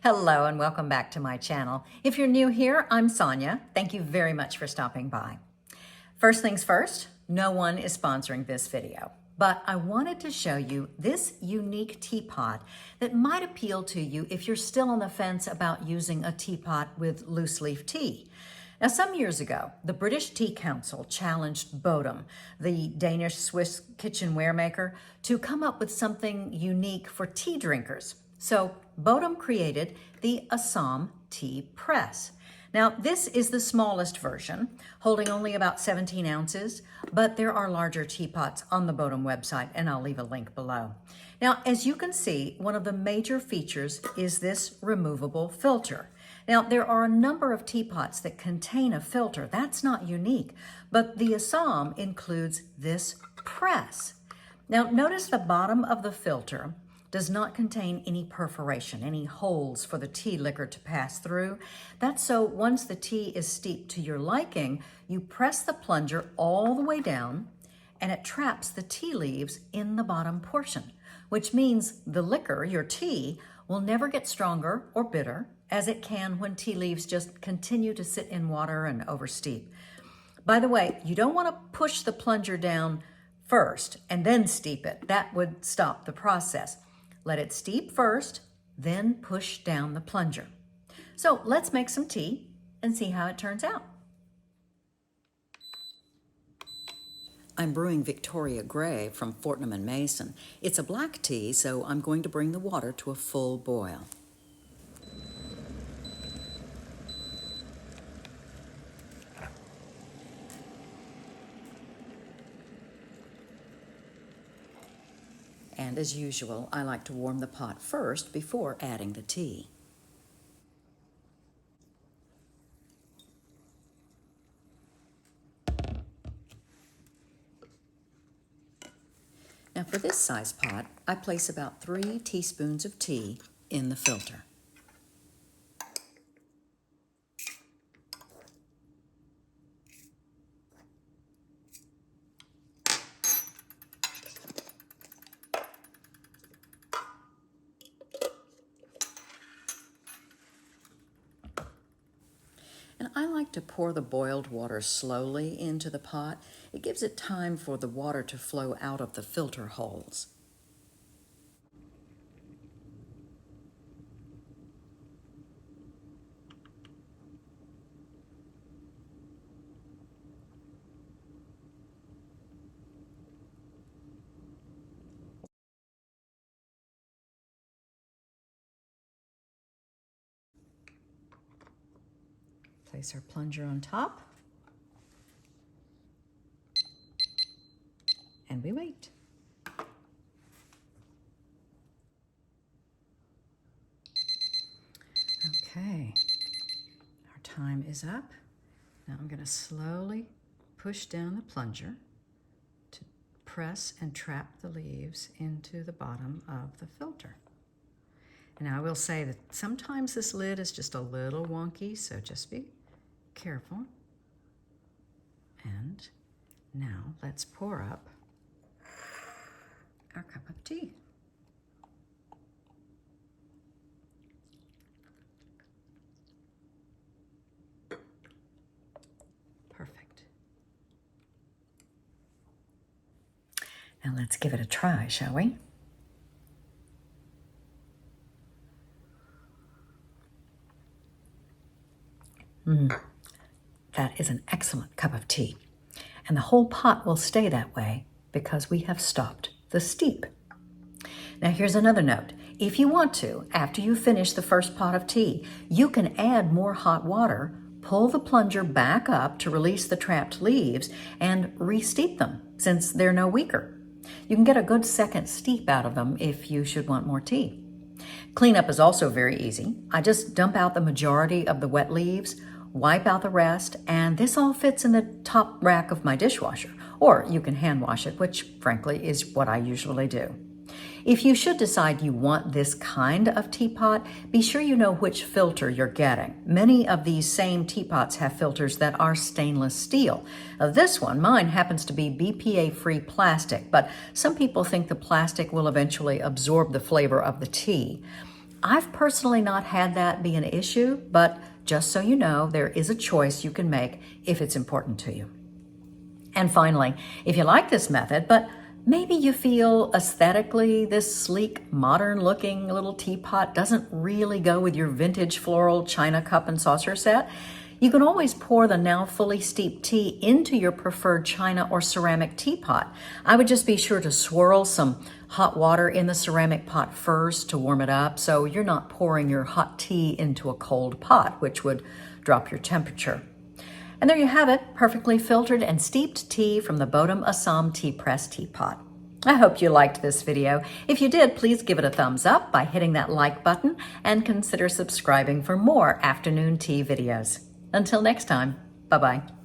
Hello and welcome back to my channel. If you're new here, I'm Sonia. Thank you very much for stopping by. First things first, no one is sponsoring this video, but I wanted to show you this unique teapot that might appeal to you if you're still on the fence about using a teapot with loose leaf tea. Now, some years ago, the British Tea Council challenged Bodum, the Danish-Swiss kitchenware maker, to come up with something unique for tea drinkers. So Bodum created the Assam tea press. Now, this is the smallest version, holding only about 17 ounces, but there are larger teapots on the Bodum website, and I'll leave a link below. Now, as you can see, one of the major features is this removable filter. Now, there are a number of teapots that contain a filter. That's not unique, but the Assam includes this press. Now, notice the bottom of the filter does not contain any perforation, any holes for the tea liquor to pass through. That's so once the tea is steeped to your liking, you press the plunger all the way down and it traps the tea leaves in the bottom portion, which means the liquor, your tea, will never get stronger or bitter as it can when tea leaves just continue to sit in water and oversteep. By the way, you don't want to push the plunger down first and then steep it. That would stop the process. Let it steep first, then push down the plunger. So let's make some tea and see how it turns out. I'm brewing Victoria Grey from Fortnum & Mason. It's a black tea, so I'm going to bring the water to a full boil. And as usual, I like to warm the pot first before adding the tea. Now for this size pot, I place about 3 teaspoons of tea in the filter. And I like to pour the boiled water slowly into the pot. It gives it time for the water to flow out of the filter holes. Place our plunger on top, and we wait. Okay, our time is up. Now I'm going to slowly push down the plunger to press and trap the leaves into the bottom of the filter. And I will say that sometimes this lid is just a little wonky, so just be careful. And now let's pour up our cup of tea. Perfect. Now let's give it a try, shall we? That is an excellent cup of tea. And the whole pot will stay that way because we have stopped the steep. Now here's another note. If you want to, after you finish the first pot of tea, you can add more hot water, pull the plunger back up to release the trapped leaves, and re-steep them since they're no weaker. You can get a good second steep out of them if you should want more tea. Cleanup is also very easy. I just dump out the majority of the wet leaves, wipe out the rest, and this all fits in the top rack of my dishwasher. Or you can hand wash it, which frankly is what I usually do. If you should decide you want this kind of teapot, be sure you know which filter you're getting. Many of these same teapots have filters that are stainless steel. This one, mine, happens to be BPA-free plastic, but some people think the plastic will eventually absorb the flavor of the tea. I've personally not had that be an issue, but just so you know, there is a choice you can make if it's important to you. And finally, if you like this method, but maybe you feel aesthetically this sleek, modern-looking little teapot doesn't really go with your vintage floral china cup and saucer set, you can always pour the now fully steeped tea into your preferred china or ceramic teapot. I would just be sure to swirl some hot water in the ceramic pot first to warm it up, so you're not pouring your hot tea into a cold pot, which would drop your temperature. And there you have it, perfectly filtered and steeped tea from the Bodum Assam tea press teapot. I hope you liked this video. If you did, please give it a thumbs up by hitting that like button and consider subscribing for more afternoon tea videos. Until next time, bye-bye.